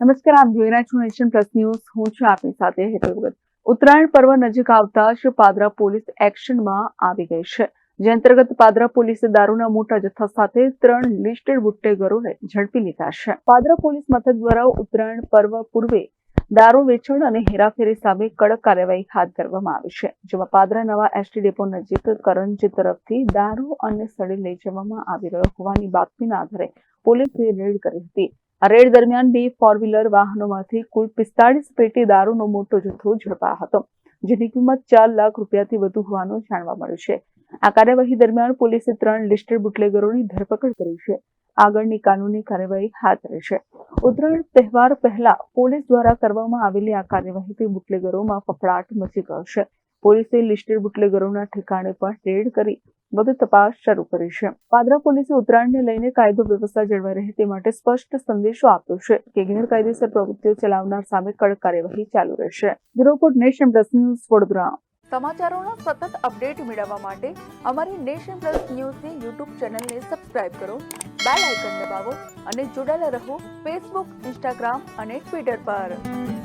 નમસ્કાર, આપ જોઈ રહ્યા છો નેશન પ્લસ ન્યૂઝ. હું છું આપની સાથે હેતલ ભગત. ઉત્તરાયણ પર્વ નજીક આવતા જ પાદરા પોલીસ એક્શનમાં આવી ગઈ છે, જે અંતર્ગત પાદરા પોલીસે દારૂના મોટા જથ્થા સાથે 3 લિસ્ટેડ બુટલેગરોને ઝડપી લીધા છે. પાદરા પોલીસ મથક દ્વારા ઉત્તરાયણ પર્વ પૂર્વે દારૂ વેચાણ અને હેરાફેરી સામે કડક કાર્યવાહી હાથ ધરવામાં આવી છે, જેમાં પાદરા નવા એસટી ડેપો નજીક કરંજી તરફથી દારૂ અને સળી લઈ જવામાં આવી રહ્યો હોવાની બાતમીના આધારે પોલીસે રેડ કરી હતી. આ રેડ દરમિયાન 2 4 વ્હીલર વાહનોમાંથી કુલ 45 પેટી દારૂનો મોટો જથ્થો ઝડપાયો હતો, જેની કિંમત 4 લાખ રૂપિયાથી વધુ હોવાનું જાણવા મળ્યું છે. આ કાર્યવાહી દરમિયાન પોલીસે 3 લિસ્ટેડ બુટલેગરોની ધરપકડ કરી છે. આગળની કાનૂની કાર્યવાહી હાથ ધરી છે. ઉત્તરાયણ તહેવાર પહેલા પોલીસ દ્વારા કરવામાં આવેલી આ કાર્યવાહીથી બુટલેગરોમાં ફફડાટ મચી ગયો છે. પોલીસે લિસ્ટેડ બુટલેગરોના ઠેકાણે પણ રેડ કરી વધુ તપાસ શરૂ કરી છે. પાદરા પોલીસે ઉત્તરાયણને લઈને કાયદો વ્યવસ્થા જળવાઈ રહે તે માટે સ્પષ્ટ સંદેશો આપ્યો છે કે ગેરકાયદેસર પ્રવૃત્તિઓ ચલાવનાર સામે કડક કાર્યવાહી ચાલુ રહેશે. Bureau report, Nation Plus News, Vadodara. સમાચારોના સતત અપડેટ મેળવવા માટે અમારી નેશન પ્લસ ન્યૂઝની યુટ્યુબ ચેનલને સબસ્ક્રાઇબ કરો, બેલ આઇકન દબાવો અને જોડાયેલા રહો ફેસબુક, ઇન્સ્ટાગ્રામ અને ટ્વિટર પર.